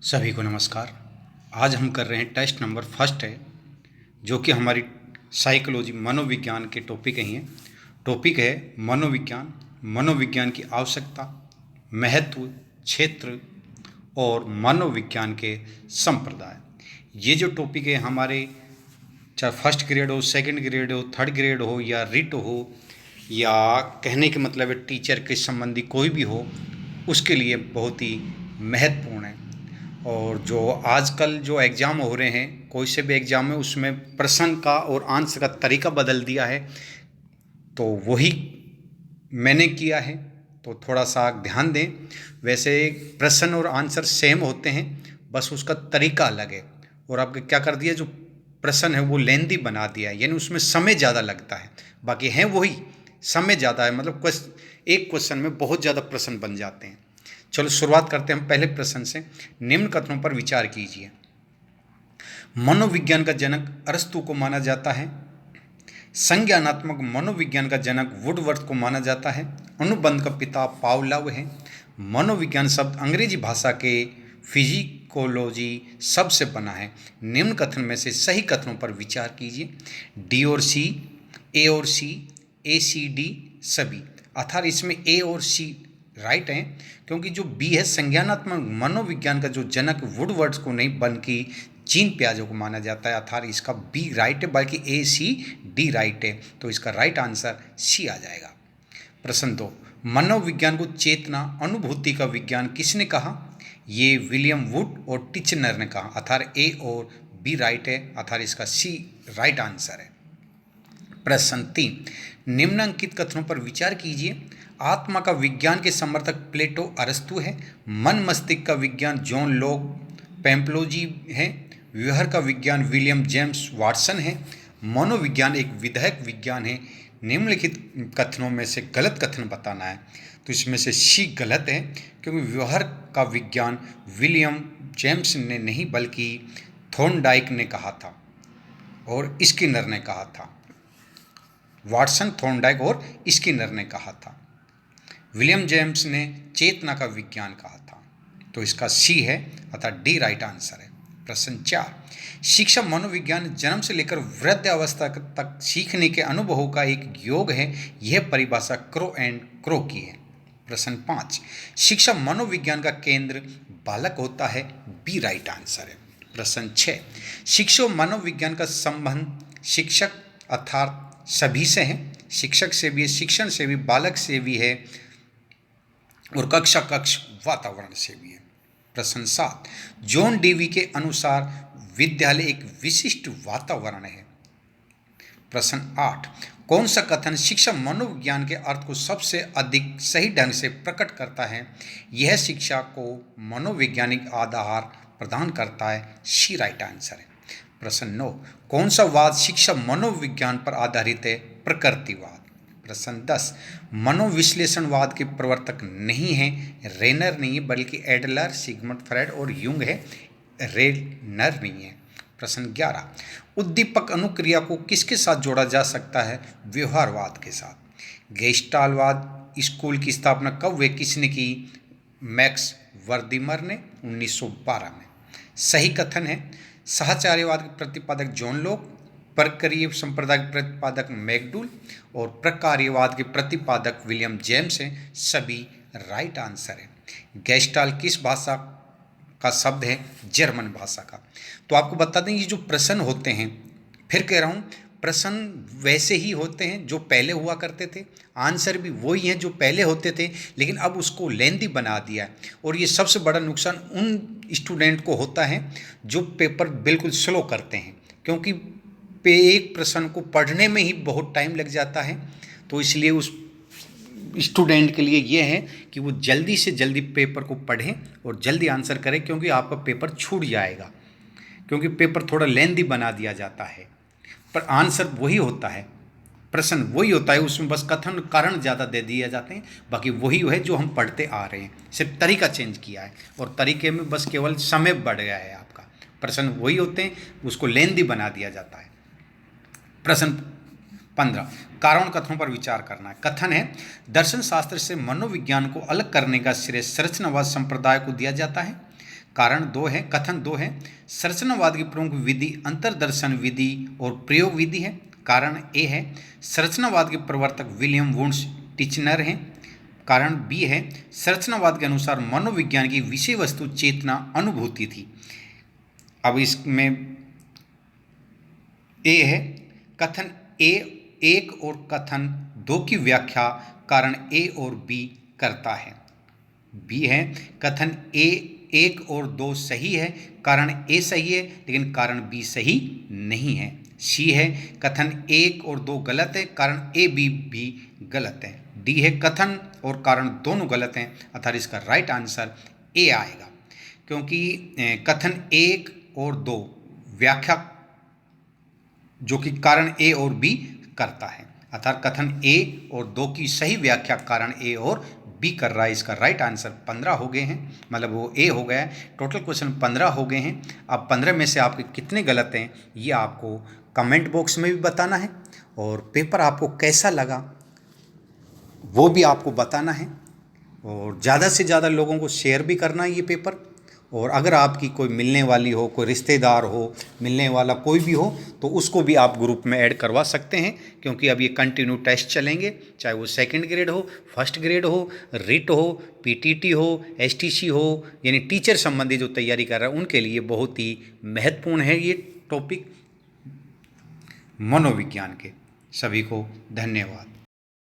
सभी को नमस्कार। आज हम कर रहे हैं टेस्ट नंबर फर्स्ट है, जो कि हमारी साइकोलॉजी मनोविज्ञान के टॉपिक ही हैं। टॉपिक है मनोविज्ञान, मनोविज्ञान की आवश्यकता, महत्व, क्षेत्र और मनोविज्ञान के संप्रदाय। ये जो टॉपिक है हमारे, चाहे फर्स्ट ग्रेड हो, सेकंड ग्रेड हो, थर्ड ग्रेड हो या रिट हो, या कहने के मतलब है टीचर के संबंधी कोई भी हो, उसके लिए बहुत ही महत्वपूर्ण है। और जो आजकल जो एग्ज़ाम हो रहे हैं, कोई से भी एग्ज़ाम है, उसमें प्रश्न का और आंसर का तरीका बदल दिया है, तो वही मैंने किया है, तो थोड़ा सा ध्यान दें। वैसे प्रश्न और आंसर सेम होते हैं, बस उसका तरीका अलग है। और आपने क्या कर दिया, जो प्रश्न है वो लेंदी बना दिया है, यानी उसमें समय ज़्यादा लगता है। बाकी हैं वही, समय ज़्यादा है, मतलब एक क्वेश्चन में बहुत ज़्यादा प्रश्न बन जाते हैं। चलो शुरुआत करते हैं हम पहले प्रश्न से। निम्न कथनों पर विचार कीजिए। मनोविज्ञान का जनक अरस्तु को माना जाता है। संज्ञानात्मक मनोविज्ञान का जनक वुडवर्थ को माना जाता है। अनुबंध का पिता पावलोव है। मनोविज्ञान शब्द अंग्रेजी भाषा के फिजिकोलॉजी शब्द से बना है। निम्न कथन में से सही कथनों पर विचार कीजिए। डी और सी, ए और सी, ए सी डी सभी, अर्थात इसमें ए और सी राइट है, क्योंकि जो बी है संज्ञानात्मक मनोविज्ञान का जो जनक वुडवर्थ को नहीं बल्कि जीन पियाजे को माना जाता है, अर्थात इसका बी राइट है, बल्कि ए सी डी राइट है, तो इसका राइट आंसर सी आ जाएगा। प्रश्न 2, मनोविज्ञान को चेतना अनुभूति का विज्ञान किसने कहा? ये विलियम वुड और टिचनर ने कहा, अर्थात ए और बी राइट है, अर्थात इसका सी राइट आंसर है। प्रश्न 3, निम्नांकित कथनों पर विचार कीजिए। आत्मा का विज्ञान के समर्थक प्लेटो अरस्तु है। मन मस्तिष्क का विज्ञान जॉन लॉक पैम्प्लोजी है। व्यवहार का विज्ञान विलियम जेम्स वाटसन है। मनोविज्ञान एक विधायक विज्ञान है। निम्नलिखित कथनों में से गलत कथन बताना है, तो इसमें से सी गलत है, क्योंकि व्यवहार का विज्ञान विलियम जेम्स ने नहीं बल्कि थॉर्नडाइक ने कहा था और स्किनर ने कहा था। वाटसन, थॉर्नडाइक और स्किनर ने कहा था। विलियम जेम्स ने चेतना का विज्ञान कहा था, तो इसका सी है, अर्थात डी राइट आंसर है। प्रश्न 4, शिक्षा मनोविज्ञान जन्म से लेकर वृद्ध अवस्था तक सीखने के अनुभवों का एक योग है। यह परिभाषा क्रो एंड क्रो की है। प्रश्न 5, शिक्षा मनोविज्ञान का केंद्र बालक होता है। बी राइट आंसर है। प्रश्न 6, शिक्षा मनोविज्ञान का संबंध शिक्षक अर्थात सभी से है। शिक्षक से भी है, शिक्षण से भी, बालक से भी है और कक्षा कक्ष वातावरण से भी है। प्रश्न 7, जॉन डेवी के अनुसार विद्यालय एक विशिष्ट वातावरण है। प्रश्न 8, कौन सा कथन शिक्षा मनोविज्ञान के अर्थ को सबसे अधिक सही ढंग से प्रकट करता है? यह शिक्षा को मनोवैज्ञानिक आधार प्रदान करता है। सी राइट आंसर है। प्रश्न 9, कौन सा वाद शिक्षा मनोविज्ञान पर आधारित है? प्रकृतिवाद। प्रश्न 10, मनोविश्लेषणवाद के प्रवर्तक नहीं है। रेनर नहीं है, बल्कि एडलर, सिगमंड फ्रायड और यूंग है, रेनर नहीं है। प्रश्न 11, उद्दीपक अनुक्रिया को किसके साथ जोड़ा जा सकता है? व्यवहारवाद के साथ। गेस्टाल्टवाद स्कूल की स्थापना कब व किसने की? मैक्स वर्दिमर ने 1912 में। सही कथन है सहचार्यवाद के प्रतिपादक जॉन लॉक, प्रक्रिया संप्रदाय के प्रतिपादक मैकडूल और प्रकार्यवाद के प्रतिपादक विलियम जेम्स हैं। सभी राइट आंसर है। गेस्टाल किस भाषा का शब्द है? जर्मन भाषा का। तो आपको बता दें, ये जो प्रश्न होते हैं, फिर कह रहा हूँ, प्रश्न वैसे ही होते हैं जो पहले हुआ करते थे, आंसर भी वही हैं जो पहले होते थे, लेकिन अब उसको लेंदी बना दिया है। और ये सबसे बड़ा नुकसान उन स्टूडेंट को होता है जो पेपर बिल्कुल स्लो करते हैं, क्योंकि एक प्रश्न को पढ़ने में ही बहुत टाइम लग जाता है। तो इसलिए उस स्टूडेंट के लिए ये है कि वो जल्दी से जल्दी पेपर को पढ़ें और जल्दी आंसर करें, क्योंकि आपका पेपर छूट जाएगा, क्योंकि पेपर थोड़ा लेंदी बना दिया जाता है, पर आंसर वही होता है, प्रश्न वही होता है, उसमें बस कथन कारण ज़्यादा दे दिए जाते हैं, बाकी वही है जो हम पढ़ते आ रहे हैं, सिर्फ तरीका चेंज किया है और तरीके में बस केवल समय बढ़ गया है आपका। प्रश्न वही होते हैं, उसको लेंदी बना दिया जाता है। प्रश्न 15, कारण कथनों पर विचार करना है। कथन है, दर्शन शास्त्र से मनोविज्ञान को अलग करने का श्रेय संरचनावाद संप्रदाय को दिया जाता है। कारण 2 है, कथन 2 है, संरचनावाद की प्रमुख विधि अंतर्दर्शन विधि और प्रयोग विधि है। कारण ए है, संरचनावाद के प्रवर्तक विलियम वुंड्स टिचनर हैं। कारण बी है, संरचनावाद के अनुसार मनोविज्ञान की विषय वस्तु चेतना अनुभूति थी। अब इसमें ए है, कथन ए 1 और कथन 2 की व्याख्या कारण ए और बी करता है। बी है, कथन ए 1 और 2 सही है, कारण ए सही है लेकिन कारण बी सही नहीं है। सी है, कथन 1 और 2 गलत है, कारण ए बी भी गलत है। डी है, कथन और कारण दोनों गलत हैं, अर्थात इसका राइट आंसर ए आएगा, क्योंकि कथन 1 और 2 व्याख्या जो कि कारण ए और बी करता है, अर्थात कथन ए और 2 की सही व्याख्या कारण ए और बी कर रहा है। इसका राइट आंसर 15 हो गए हैं, मतलब वो ए हो गया है। टोटल क्वेश्चन 15 हो गए हैं। अब 15 में से आपके कितने गलत हैं ये आपको कमेंट बॉक्स में भी बताना है, और पेपर आपको कैसा लगा वो भी आपको बताना है, और ज़्यादा से ज़्यादा लोगों को शेयर भी करना है ये पेपर। और अगर आपकी कोई मिलने वाली हो, कोई रिश्तेदार हो, मिलने वाला कोई भी हो, तो उसको भी आप ग्रुप में ऐड करवा सकते हैं, क्योंकि अब ये कंटिन्यू टेस्ट चलेंगे, चाहे वो सेकंड ग्रेड हो, फर्स्ट ग्रेड हो, रिट हो, पीटीटी हो, एसटीसी हो, यानी टीचर संबंधी जो तैयारी कर रहे हैं उनके लिए बहुत ही महत्वपूर्ण है ये टॉपिक मनोविज्ञान के। सभी को धन्यवाद।